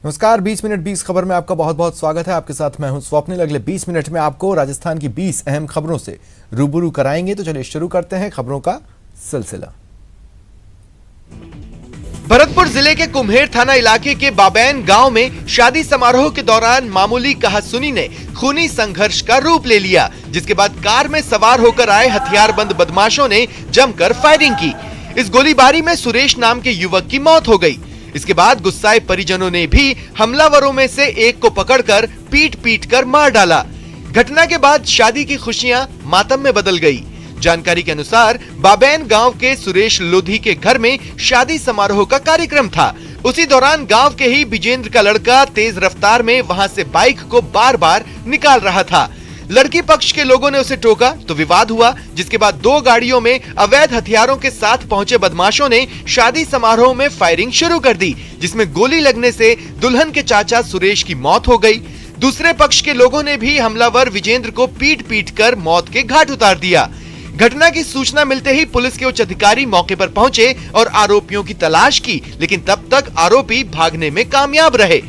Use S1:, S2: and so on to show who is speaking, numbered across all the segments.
S1: नमस्कार, 20 मिनट 20 खबर में आपका बहुत बहुत स्वागत है। आपके साथ मैं हूं स्वप्निल। अगले 20 मिनट में आपको राजस्थान की 20 अहम खबरों से रूबरू कराएंगे। तो चलिए शुरू करते हैं खबरों का सिलसिला।
S2: भरतपुर जिले के कुम्हेर थाना इलाके के बाबैन गांव में शादी समारोह के दौरान मामूली कहासुनी ने खूनी संघर्ष का रूप ले लिया, जिसके बाद कार में सवार होकर आए हथियारबंद बदमाशों ने जमकर फायरिंग की। इस गोलीबारी में सुरेश नाम के युवक की मौत हो गई। इसके बाद गुस्साए परिजनों ने भी हमलावरों में से एक को पकड़कर पीट कर मार डाला। घटना के बाद शादी की खुशियां मातम में बदल गई। जानकारी के अनुसार बाबैन गांव के सुरेश लोधी के घर में शादी समारोह का कार्यक्रम था। उसी दौरान गांव के ही विजेंद्र का लड़का तेज रफ्तार में वहां से बाइक को बार बार निकाल रहा था। लड़की पक्ष के लोगों ने उसे टोका तो विवाद हुआ, जिसके बाद दो गाड़ियों में अवैध हथियारों के साथ पहुंचे बदमाशों ने शादी समारोह में फायरिंग शुरू कर दी, जिसमें गोली लगने से दुल्हन के चाचा सुरेश की मौत हो गई। दूसरे पक्ष के लोगों ने भी हमलावर विजेंद्र को पीट कर मौत के घाट उतार दिया। घटना की सूचना मिलते ही पुलिस के उच्च अधिकारी मौके पर पहुंचे और आरोपियों की तलाश की, लेकिन तब तक आरोपी भागने में कामयाब रहे।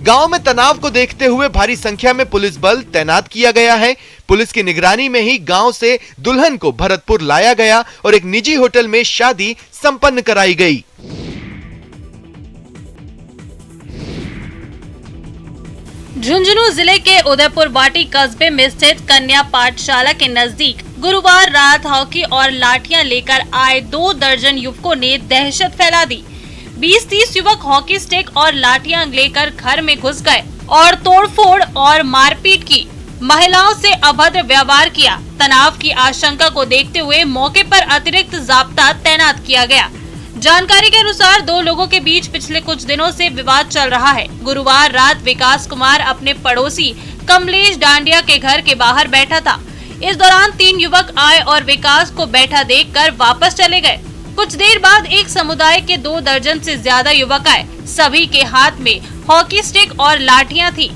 S2: गांव में तनाव को देखते हुए भारी संख्या में पुलिस बल तैनात किया गया है। पुलिस की निगरानी में ही गांव से दुल्हन को भरतपुर लाया गया और एक निजी होटल में शादी संपन्न कराई गई।
S3: झुंझुनू जिले के उदयपुर बाटी कस्बे में स्थित कन्या पाठशाला के नजदीक गुरुवार रात हॉकी और लाठियां लेकर आए 2 दर्जन युवकों ने दहशत फैला दी। 20-30 युवक हॉकी स्टिक और लाठियां लेकर घर में घुस गए और तोड़फोड़ और मारपीट की। महिलाओं से अभद्र व्यवहार किया। तनाव की आशंका को देखते हुए मौके पर अतिरिक्त जाब्ता तैनात किया गया। जानकारी के अनुसार 2 लोगों के बीच पिछले कुछ दिनों से विवाद चल रहा है। गुरुवार रात विकास कुमार अपने पड़ोसी कमलेश डांडिया के घर के बाहर बैठा था। इस दौरान 3 युवक आए और विकास को बैठा देखकर वापस चले गए। कुछ देर बाद एक समुदाय के 2 दर्जन से ज्यादा युवक आए। सभी के हाथ में हॉकी स्टिक और लाठियां थी।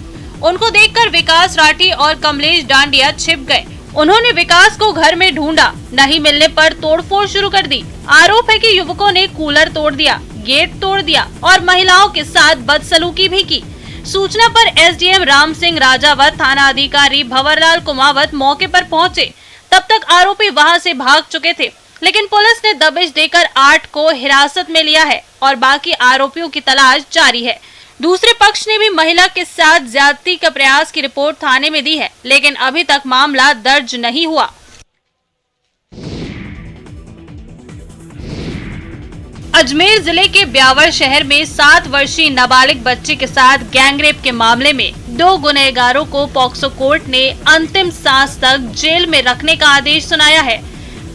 S3: उनको देखकर विकास राठी और कमलेश डांडिया छिप गए। उन्होंने विकास को घर में ढूंढा, नहीं मिलने पर तोड़फोड़ शुरू कर दी। आरोप है कि युवकों ने कूलर तोड़ दिया, गेट तोड़ दिया और महिलाओं के साथ बदसलूकी भी की। सूचना पर एसडीएम राम सिंह राजावत, थाना अधिकारी भंवरलाल कुमावत मौके पर पहुंचे। तब तक आरोपी वहां से भाग चुके थे, लेकिन पुलिस ने दबिश देकर 8 को हिरासत में लिया है और बाकी आरोपियों की तलाश जारी है। दूसरे पक्ष ने भी महिला के साथ ज्यादती का प्रयास की रिपोर्ट थाने में दी है, लेकिन अभी तक मामला दर्ज नहीं हुआ। अजमेर जिले के ब्यावर शहर में 7 वर्षीय नाबालिग बच्चे के साथ गैंगरेप के मामले में 2 गुनहगारों को पॉक्सो कोर्ट ने अंतिम सांस तक जेल में रखने का आदेश सुनाया है।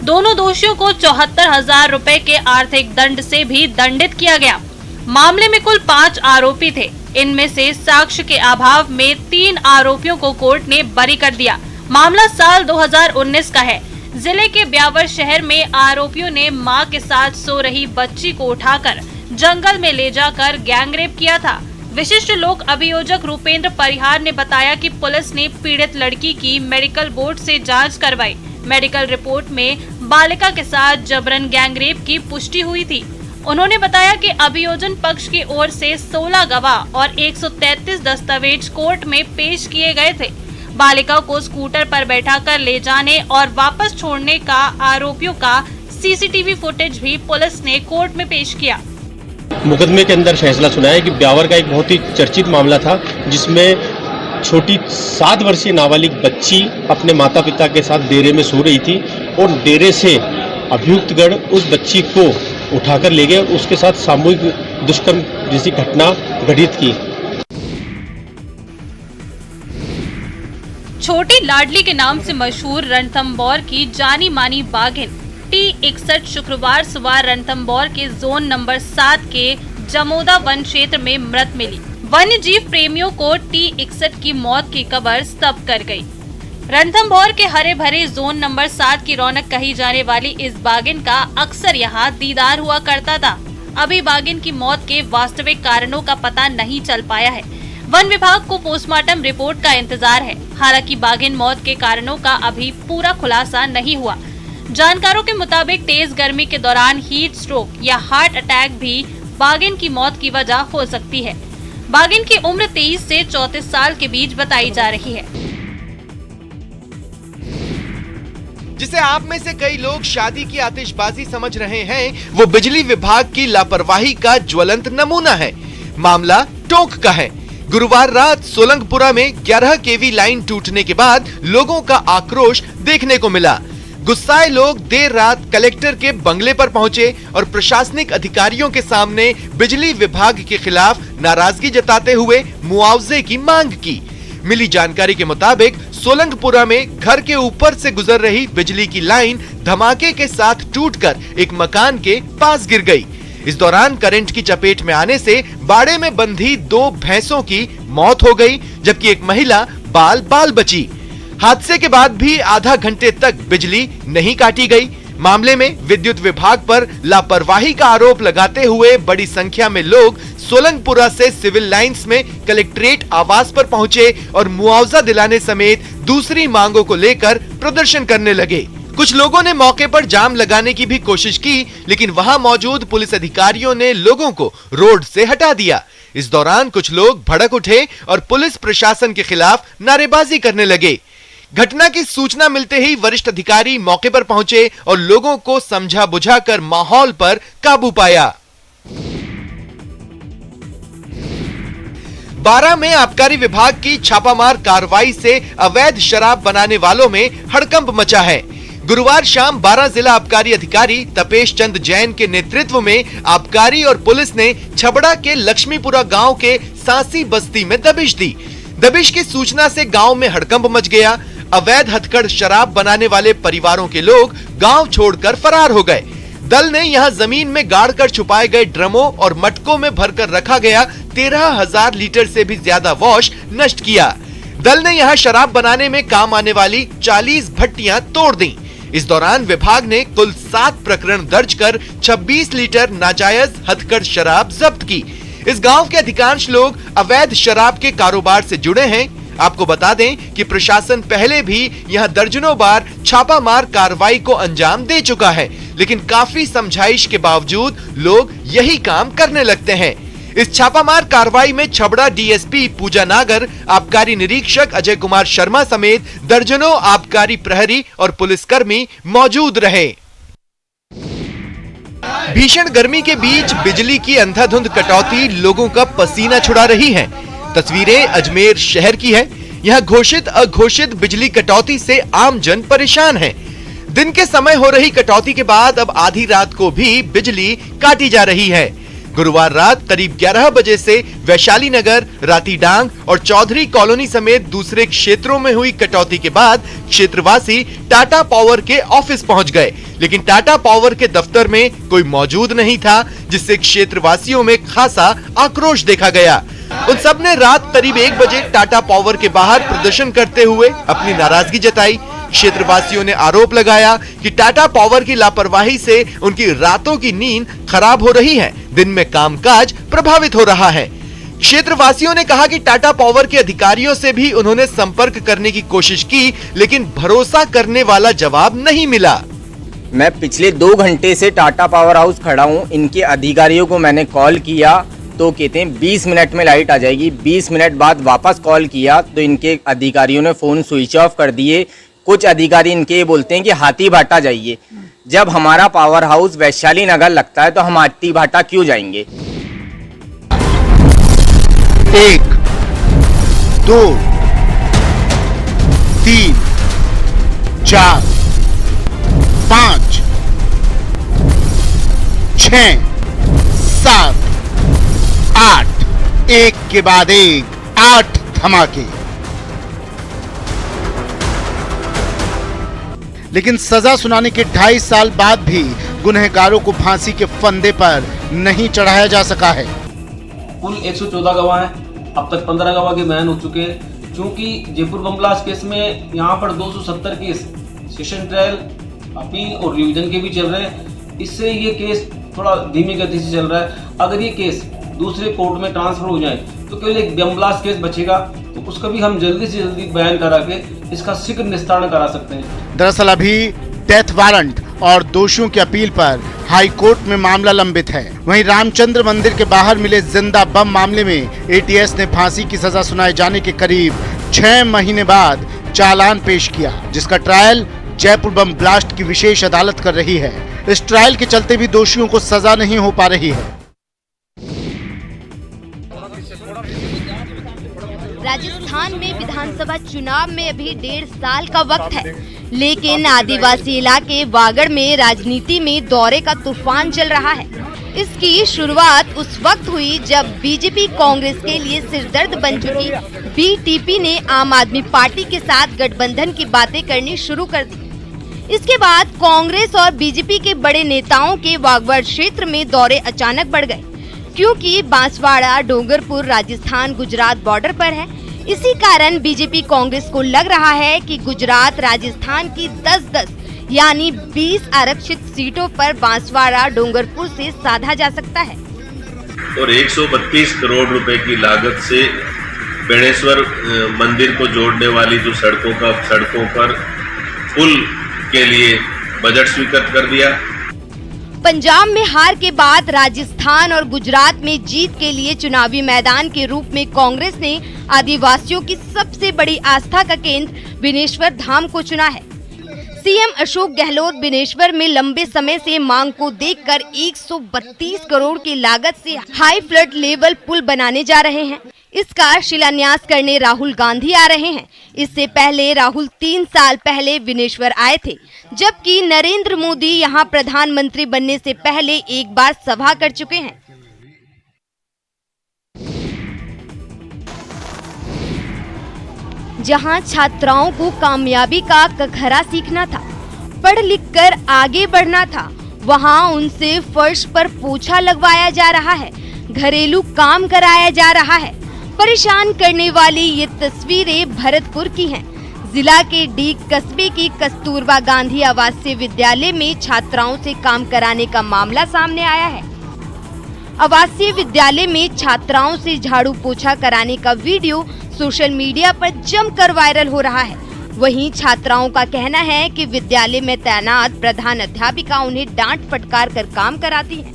S3: दोनों दोषियों को 74,000 रुपए के आर्थिक दंड से भी दंडित किया गया। मामले में कुल 5 आरोपी थे। इनमें से साक्ष्य के अभाव में 3 आरोपियों को कोर्ट ने बरी कर दिया। मामला साल 2019 का है। जिले के ब्यावर शहर में आरोपियों ने मां के साथ सो रही बच्ची को उठाकर जंगल में ले जाकर गैंगरेप किया था। विशिष्ट लोक अभियोजक रूपेंद्र परिहार ने बताया कि पुलिस ने पीड़ित लड़की की मेडिकल बोर्ड से जांच करवाई। मेडिकल रिपोर्ट में बालिका के साथ जबरन गैंगरेप की पुष्टि हुई थी। उन्होंने बताया कि अभियोजन पक्ष की ओर से 16 गवाह और 133 दस्तावेज कोर्ट में पेश किए गए थे। बालिका को स्कूटर पर बैठाकर ले जाने और वापस छोड़ने का आरोपियों का सीसीटीवी फुटेज भी पुलिस ने कोर्ट में पेश किया।
S4: मुकदमे के अंदर फैसला सुनाया कि ब्यावर का एक बहुत ही चर्चित मामला था, जिसमें छोटी 7 वर्षीय नाबालिग बच्ची अपने माता पिता के साथ डेरे में सो रही थी और डेरे से अभियुक्तगण उस बच्ची को उठाकर ले गए और उसके साथ सामूहिक दुष्कर्म जैसी घटना घटित की।
S3: छोटी लाडली के नाम से मशहूर रणथंभौर की जानी मानी बाघिन T61 शुक्रवार सुबह रणथंभौर के जोन नंबर 7 के जमोदा वन क्षेत्र में मृत मिली। वन्य जीव प्रेमियों को T61 की मौत की खबर स्तब्ध कर गई। रणथंभौर के हरे भरे जोन नंबर 7 की रौनक कही जाने वाली इस बाघिन का अक्सर यहाँ दीदार हुआ करता था। अभी बाघिन की मौत के वास्तविक कारणों का पता नहीं चल पाया है। वन विभाग को पोस्टमार्टम रिपोर्ट का इंतजार है। हालांकि बाघिन मौत के कारणों का अभी पूरा खुलासा नहीं हुआ। जानकारों के मुताबिक तेज गर्मी के दौरान हीट स्ट्रोक या हार्ट अटैक भी बाघिन की मौत की वजह हो सकती है। बागिन की उम्र 23 से 34 साल के बीच बताई जा रही है।
S2: जिसे आप में से कई लोग शादी की आतिशबाजी समझ रहे हैं, वो बिजली विभाग की लापरवाही का ज्वलंत नमूना है। मामला टोंक का है। गुरुवार रात सोलंगपुरा में 11 केवी लाइन टूटने के बाद लोगों का आक्रोश देखने को मिला। गुस्साए लोग देर रात कलेक्टर के बंगले पर पहुंचे और प्रशासनिक अधिकारियों के सामने बिजली विभाग के खिलाफ नाराजगी जताते हुए मुआवजे की मांग की। मिली जानकारी के मुताबिक सोलंगपुरा में घर के ऊपर से गुजर रही बिजली की लाइन धमाके के साथ टूटकर एक मकान के पास गिर गई। इस दौरान करंट की चपेट में आने से बाड़े में बंधी 2 भैंसों की मौत हो गई, जबकि एक महिला बाल बची। हादसे के बाद भी आधा घंटे तक बिजली नहीं काटी गई। मामले में विद्युत विभाग पर लापरवाही का आरोप लगाते हुए बड़ी संख्या में लोग सोलंगपुरा से सिविल लाइंस में कलेक्ट्रेट आवास पर पहुंचे और मुआवजा दिलाने समेत दूसरी मांगों को लेकर प्रदर्शन करने लगे। कुछ लोगों ने मौके पर जाम लगाने की भी कोशिश की, लेकिन वहां मौजूद पुलिस अधिकारियों ने लोगों को रोड से हटा दिया। इस दौरान कुछ लोग भड़क उठे और पुलिस प्रशासन के खिलाफ नारेबाजी करने लगे। घटना की सूचना मिलते ही वरिष्ठ अधिकारी मौके पर पहुंचे और लोगों को समझा बुझाकर माहौल पर काबू पाया। बारां में आबकारी विभाग की छापामार कार्रवाई से अवैध शराब बनाने वालों में हड़कंप मचा है। गुरुवार शाम बारां जिला आबकारी अधिकारी तपेश चंद जैन के नेतृत्व में आबकारी और पुलिस ने छबड़ा के लक्ष्मीपुरा गांव के सांसी बस्ती में दबिश दी। दबिश की सूचना से गांव में हड़कंप मच गया। अवैध हथकढ़ शराब बनाने वाले परिवारों के लोग गांव छोड़कर फरार हो गए। दल ने यहां जमीन में गाड़कर छुपाए गए ड्रमों और मटकों में भरकर रखा गया 13,000 लीटर से भी ज्यादा वॉश नष्ट किया। दल ने यहां शराब बनाने में काम आने वाली 40 भट्टियां तोड़ दी। इस दौरान विभाग ने कुल 7 प्रकरण दर्ज कर 26 लीटर नाजायज हथकढ़ शराब जब्त की। इस गांव के अधिकांश लोग अवैध शराब के कारोबार से जुड़े हैं। आपको बता दें कि प्रशासन पहले भी यहां दर्जनों बार छापामार कार्रवाई को अंजाम दे चुका है, लेकिन काफी समझाइश के बावजूद लोग यही काम करने लगते हैं। इस छापामार कार्रवाई में छबड़ा डीएसपी पूजा नागर, आबकारी निरीक्षक अजय कुमार शर्मा समेत दर्जनों आबकारी प्रहरी और पुलिसकर्मी मौजूद रहे। भीषण गर्मी के बीच बिजली की अंधाधुंध कटौती लोगों का पसीना छुड़ा रही है। तस्वीरें अजमेर शहर की है। यहाँ घोषित अघोषित बिजली कटौती से आमजन परेशान है। दिन के समय हो रही कटौती के बाद अब आधी रात को भी बिजली काटी जा रही है। गुरुवार रात करीब 11 बजे से वैशाली नगर, रातीडांग और चौधरी कॉलोनी समेत दूसरे क्षेत्रों में हुई कटौती के बाद क्षेत्रवासी टाटा पावर के ऑफिस पहुंच गए, लेकिन टाटा पावर के दफ्तर में कोई मौजूद नहीं था, जिससे क्षेत्रवासियों में खासा आक्रोश देखा गया। उन सब ने रात करीब 1 बजे टाटा पावर के बाहर प्रदर्शन करते हुए अपनी नाराजगी जताई। क्षेत्रवासियों ने आरोप लगाया कि टाटा पावर की लापरवाही से उनकी रातों की नींद खराब हो रही है, दिन में कामकाज प्रभावित हो रहा है। क्षेत्रवासियों ने कहा कि टाटा पावर के अधिकारियों से भी उन्होंने संपर्क करने की कोशिश की, लेकिन भरोसा करने वाला जवाब नहीं मिला।
S5: मैं पिछले 2 घंटे से टाटा पावर हाउस खड़ा हूँ। इनके अधिकारियों को मैंने कॉल किया तो कहते हैं 20 मिनट में लाइट आ जाएगी। 20 मिनट बाद वापस कॉल किया तो इनके अधिकारियों ने फ़ोन स्विच ऑफ कर दिए। कुछ अधिकारी इनके बोलते हैं कि हाथी भाटा जाइए। जब हमारा पावर हाउस वैशाली नगर लगता है तो हम हाथी भाटा क्यों जाएंगे?
S6: 1 2 3 4 5 6 7 8 एक के बाद एक 8 धमाके। लेकिन सजा सुनाने के 2.5 साल बाद भी गुनहगारों को फांसी के फंदे पर नहीं चढ़ाया जा सका है।
S7: कुल 114 गवाह हैं। अब तक 15 गवाह के बयान हो चुके हैं। चूंकि जयपुर बम ब्लास्ट केस में यहाँ पर 270 केस सेशन ट्रायल, अपील और रिवीजन के भी चल रहे हैं, इससे ये केस थोड़ा धीमी गति से चल रहा है। अगर ये केस दूसरे कोर्ट में ट्रांसफर हो जाए तो केवल एक बम ब्लास्ट केस बचेगा, तो उसका भी हम जल्दी से जल्दी बयान करा के इसका शीघ्र निस्तारण करा सकते हैं।
S6: दरअसल अभी डेथ वारंट और दोषियों की अपील पर हाई कोर्ट में मामला लंबित है। वहीं रामचंद्र मंदिर के बाहर मिले जिंदा बम मामले में एटीएस ने फांसी की सजा सुनाए जाने के करीब 6 महीने बाद चालान पेश किया, जिसका ट्रायल जयपुर बम ब्लास्ट की विशेष अदालत कर रही है। इस ट्रायल के चलते भी दोषियों को सजा नहीं हो पा रही है।
S8: राजस्थान में विधानसभा चुनाव में अभी 1.5 साल का वक्त है, लेकिन आदिवासी इलाके वागड़ में राजनीति में दौरे का तूफान चल रहा है। इसकी शुरुआत उस वक्त हुई जब बीजेपी कांग्रेस के लिए सिरदर्द बन चुकी बीटीपी ने आम आदमी पार्टी के साथ गठबंधन की बातें करनी शुरू कर दी। इसके बाद कांग्रेस और बीजेपी के बड़े नेताओं के वागड़ क्षेत्र में दौरे अचानक बढ़ गए, क्योंकि बांसवाड़ा डूंगरपुर राजस्थान गुजरात बॉर्डर पर है। इसी कारण बीजेपी कांग्रेस को लग रहा है कि गुजरात राजस्थान की 10-10 यानी 20 आरक्षित सीटों पर बांसवाड़ा डूंगरपुर से साधा जा सकता है।
S9: और 132 करोड़ रुपए की लागत से बेणेश्वर मंदिर को जोड़ने वाली जो सड़कों पर पुल के लिए बजट स्वीकृत कर दिया।
S8: पंजाब में हार के बाद राजस्थान और गुजरात में जीत के लिए चुनावी मैदान के रूप में कांग्रेस ने आदिवासियों की सबसे बड़ी आस्था का केंद्र बेणेश्वर धाम को चुना है। सीएम अशोक गहलोत बेणेश्वर में लंबे समय से मांग को देखकर 132 करोड़ की लागत से हाई फ्लड लेवल पुल बनाने जा रहे हैं। इसका शिलान्यास करने राहुल गांधी आ रहे हैं। इससे पहले राहुल 3 साल पहले बेणेश्वर आए थे, जबकि नरेंद्र मोदी यहां प्रधानमंत्री बनने से पहले एक बार सभा कर चुके हैं। जहां छात्राओं को कामयाबी का कखरा सीखना था, पढ़ लिख कर आगे बढ़ना था, वहां उनसे फर्श पर पोछा लगवाया जा रहा है, घरेलू काम कराया जा रहा है। परेशान करने वाली ये तस्वीरें भरतपुर की हैं। जिला के डीग कस्बे की कस्तूरबा गांधी आवासीय विद्यालय में छात्राओं से काम कराने का मामला सामने आया है। आवासीय विद्यालय में छात्राओं से झाड़ू पोछा कराने का वीडियो सोशल मीडिया पर जमकर वायरल हो रहा है। वहीं छात्राओं का कहना है कि विद्यालय में तैनात प्रधान अध्यापिका उन्हें डांट फटकार कर काम कराती है,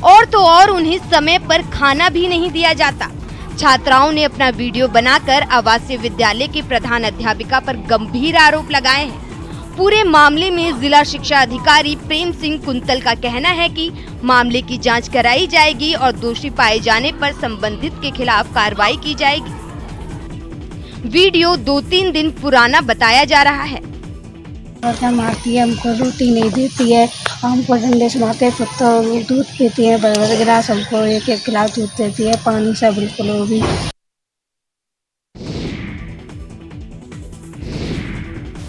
S8: और तो और उन्हें समय पर खाना भी नहीं दिया जाता। छात्राओं ने अपना वीडियो बनाकर आवासीय विद्यालय के प्रधान अध्यापिका पर गंभीर आरोप लगाए हैं। पूरे मामले में जिला शिक्षा अधिकारी प्रेम सिंह कुंतल का कहना है कि मामले की जांच कराई जाएगी और दोषी पाए जाने पर संबंधित के खिलाफ कार्रवाई की जाएगी। वीडियो 2-3 दिन पुराना बताया जा रहा है।
S10: मारती है, हमको रोटी नहीं देती है, हमको डंडे से मारते हैं, तो दूध पीती है, बड़े गिलास हमको एक गिलास दूध देती है, पानी से बिल्कुल वो भी।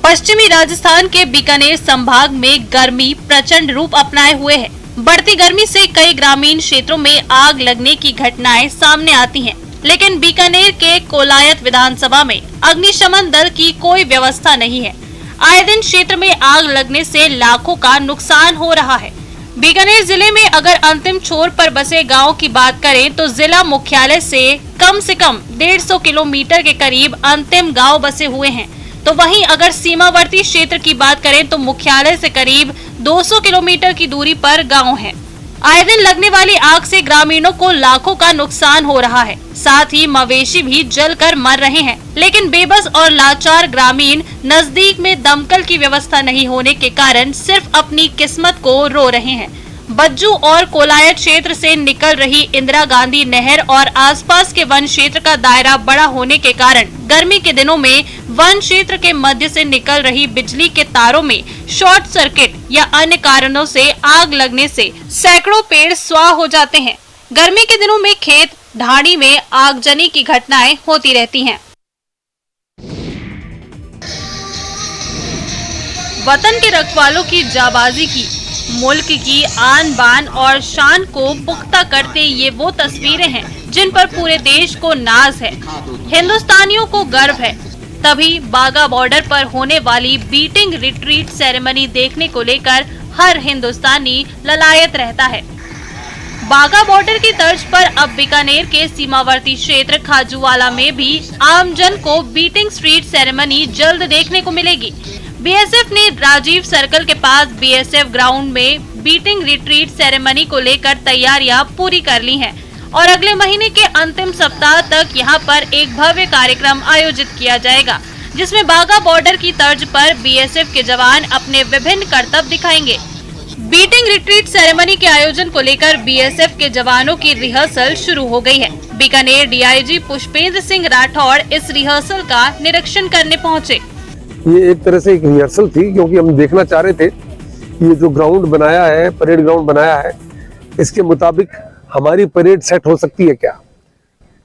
S3: पश्चिमी राजस्थान के बीकानेर संभाग में गर्मी प्रचंड रूप अपनाए हुए है। बढ़ती गर्मी से कई ग्रामीण क्षेत्रों में आग लगने की घटनाएं सामने आती हैं, लेकिन बीकानेर के कोलायत विधानसभा में अग्निशमन दल की कोई व्यवस्था नहीं है। आए दिन क्षेत्र में आग लगने से लाखों का नुकसान हो रहा है। बीकानेर जिले में अगर अंतिम छोर पर बसे गांव की बात करें तो जिला मुख्यालय से कम 150 किलोमीटर के करीब अंतिम गांव बसे हुए हैं। तो वहीं अगर सीमावर्ती क्षेत्र की बात करें तो मुख्यालय से करीब 200 किलोमीटर की दूरी पर गांव है। आए दिन लगने वाली आग से ग्रामीणों को लाखों का नुकसान हो रहा है, साथ ही मवेशी भी जलकर मर रहे हैं। लेकिन बेबस और लाचार ग्रामीण नजदीक में दमकल की व्यवस्था नहीं होने के कारण सिर्फ अपनी किस्मत को रो रहे हैं। बज्जू और कोलायत क्षेत्र से निकल रही इंदिरा गांधी नहर और आसपास के वन क्षेत्र का दायरा बड़ा होने के कारण गर्मी के दिनों में वन क्षेत्र के मध्य से निकल रही बिजली के तारों में शॉर्ट सर्किट या अन्य कारणों से आग लगने से सैकड़ों पेड़ स्वाह हो जाते हैं। गर्मी के दिनों में खेत ढाणी में आगजनी की घटनाएं होती रहती हैं। वतन के रखवालों की जाबाजी की, मुल्क की आन बान और शान को पुख्ता करते ये वो तस्वीरें हैं जिन पर पूरे देश को नाज है, हिंदुस्तानियों को गर्व है। तभी बागा बॉर्डर पर होने वाली बीटिंग रिट्रीट सेरेमनी देखने को लेकर हर हिंदुस्तानी ललायत रहता है। बागा बॉर्डर की तर्ज पर अब बीकानेर के सीमावर्ती क्षेत्र खाजूवाला में भी आमजन को बीटिंग स्ट्रीट सेरेमनी जल्द देखने को मिलेगी। बीएसएफ ने राजीव सर्कल के पास बीएसएफ ग्राउंड में बीटिंग रिट्रीट सेरेमनी को लेकर तैयारियां पूरी कर ली हैं और अगले महीने के अंतिम सप्ताह तक यहां पर एक भव्य कार्यक्रम आयोजित किया जाएगा, जिसमें बाघा बॉर्डर की तर्ज पर बीएसएफ के जवान अपने विभिन्न करतब दिखाएंगे। बीटिंग रिट्रीट सेरेमनी के आयोजन को लेकर बीएसएफ के जवानों की रिहर्सल शुरू हो गई है। बीकानेर डीआईजी पुष्पेंद्र सिंह राठौड़ इस रिहर्सल का निरीक्षण करने पहुंचे।
S11: ये एक तरह से एक रिहर्सल थी, क्योंकि हम देखना चाह रहे थे ये जो ग्राउंड बनाया है, परेड ग्राउंड बनाया है, इसके मुताबिक हमारी परेड सेट हो सकती है क्या।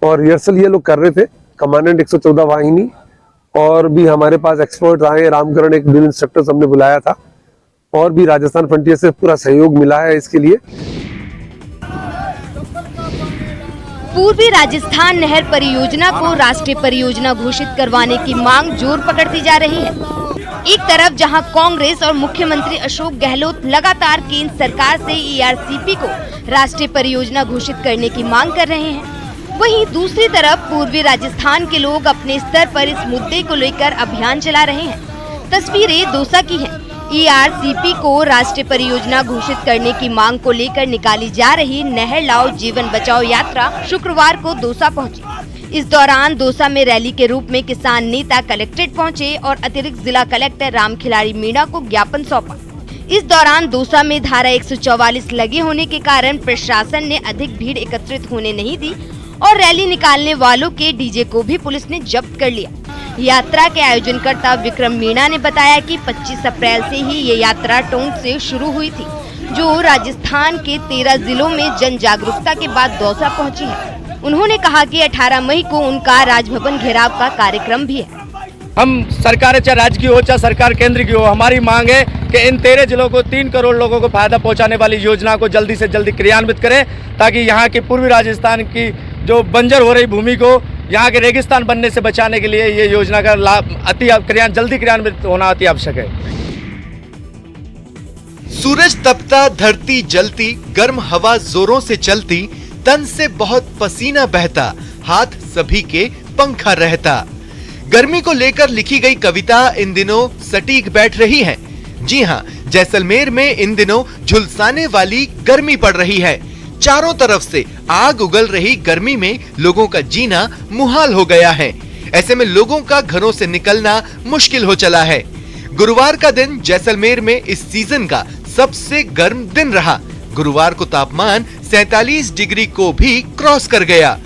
S11: और रिहर्सल ये लोग कर रहे थे, कमांडेंट 114 वाहिनी और भी हमारे पास एक्सपर्ट आए, रामकरण एक ड्रिल इंस्ट्रक्टर हमने बुलाया था और भी राजस्थान फ्रंटियर से पूरा सहयोग मिला है इसके लिए।
S8: पूर्वी राजस्थान नहर परियोजना को राष्ट्रीय परियोजना घोषित करवाने की मांग जोर पकड़ती जा रही है। एक तरफ जहां कांग्रेस और मुख्यमंत्री अशोक गहलोत लगातार केंद्र सरकार से ईआरसीपी को राष्ट्रीय परियोजना घोषित करने की मांग कर रहे हैं, वहीं दूसरी तरफ पूर्वी राजस्थान के लोग अपने स्तर पर इस मुद्दे को लेकर अभियान चला रहे हैं। तस्वीरें दौसा की हैं। ईआरसीपी को राष्ट्रीय परियोजना घोषित करने की मांग को लेकर निकाली जा रही नहर लाओ जीवन बचाओ यात्रा शुक्रवार को दौसा पहुंची। इस दौरान दौसा में रैली के रूप में किसान नेता कलेक्ट्रेट पहुंचे और अतिरिक्त जिला कलेक्टर रामखिलाड़ी मीणा को ज्ञापन सौंपा। इस दौरान दौसा में धारा 144 लगे होने के कारण प्रशासन ने अधिक भीड़ एकत्रित होने नहीं दी और रैली निकालने वालों के डीजे को भी पुलिस ने जब्त कर लिया। यात्रा के आयोजनकर्ता विक्रम मीणा ने बताया कि 25 अप्रैल से ही ये यात्रा टोंक से शुरू हुई थी, जो राजस्थान के 13 जिलों में जन जागरूकता के बाद दौसा पहुंची है। उन्होंने कहा कि 18 मई को उनका राजभवन घेराव का कार्यक्रम भी है।
S12: हम सरकार चाहे राज्य की हो चाहे सरकार केंद्र की हो, हमारी मांग है कि इन 13 जिलों को 3 करोड़ लोगों को फायदा पहुंचाने वाली योजना को जल्दी से जल्दी क्रियान्वित करें, ताकि यहाँ की पूर्वी राजस्थान की जो बंजर हो रही भूमि को यहाँ के रेगिस्तान बनने से बचाने के लिए ये योजना का लाभ जल्दी क्रियान्वित होना अति आवश्यक है।
S2: सूरज तपता, धरती जलती, गर्म हवा जोरों से चलती, तन से बहुत पसीना बहता, हाथ सभी के पंखा रहता। गर्मी को लेकर लिखी गई कविता इन दिनों सटीक बैठ रही है। जी हाँ, जैसलमेर में इन दिनों झुलसाने वाली गर्मी पड़ रही है। चारों तरफ से आग उगल रही गर्मी में लोगों का जीना मुहाल हो गया है। ऐसे में लोगों का घरों से निकलना मुश्किल हो चला है। गुरुवार का दिन जैसलमेर में इस सीजन का सबसे गर्म दिन रहा। गुरुवार को तापमान 47 डिग्री को भी क्रॉस कर गया।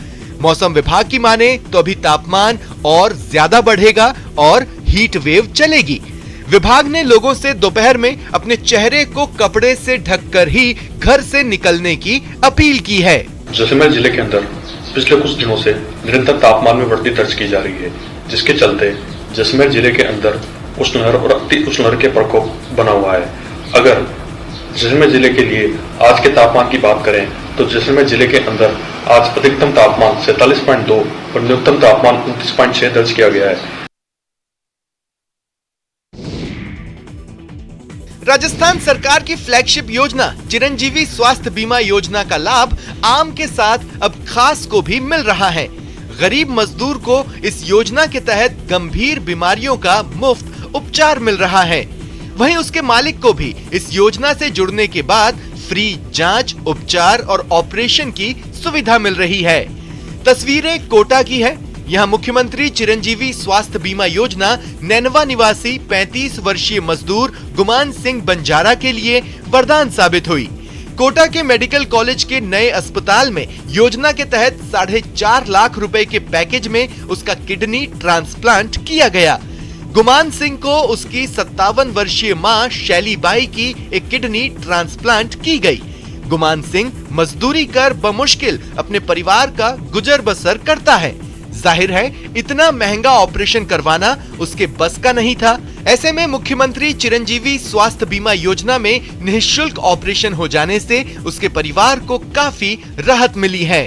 S2: मौसम विभाग की माने तो अभी तापमान और ज्यादा बढ़ेगा और हीट वेव चलेगी। विभाग ने लोगों से दोपहर में अपने चेहरे को कपड़े से ढककर ही घर से निकलने की अपील की है।
S13: जैसलमेर जिले के अंदर पिछले कुछ दिनों से निरंतर तापमान में वृद्धि दर्ज की जा रही है, जिसके चलते जैसलमेर जिले के अंदर उष्णलहर और अति उष्णलहर के प्रकोप बना हुआ है। अगर जैसलमेर जिले के लिए आज के तापमान की बात करें तो जैसलमेर जिले के अंदर आज अधिकतम तापमान 47.2 और न्यूनतम तापमान 29.6 दर्ज किया गया है।
S2: राजस्थान सरकार की फ्लैगशिप योजना चिरंजीवी स्वास्थ्य बीमा योजना का लाभ आम के साथ अब खास को भी मिल रहा है। गरीब मजदूर को इस योजना के तहत गंभीर बीमारियों का मुफ्त उपचार मिल रहा है। वहीं उसके मालिक को भी इस योजना से जुड़ने के बाद फ्री जांच, उपचार और ऑपरेशन की सुविधा मिल रही है। तस्वीरें कोटा की है। यहाँ मुख्यमंत्री चिरंजीवी स्वास्थ्य बीमा योजना नैनवा निवासी 35 वर्षीय मजदूर गुमान सिंह बंजारा के लिए वरदान साबित हुई। कोटा के मेडिकल कॉलेज के नए अस्पताल में योजना के तहत 4.5 लाख रुपए के पैकेज में उसका किडनी ट्रांसप्लांट किया गया। गुमान सिंह को उसकी 57 वर्षीय मां शैली बाई की एक किडनी ट्रांसप्लांट की गई। गुमान सिंह मजदूरी कर बमुश्किल अपने परिवार का गुजर बसर करता है। जाहिर है इतना महंगा ऑपरेशन करवाना उसके बस का नहीं था। ऐसे में मुख्यमंत्री चिरंजीवी स्वास्थ्य बीमा योजना में निःशुल्क ऑपरेशन हो जाने से उसके परिवार को काफी राहत मिली है।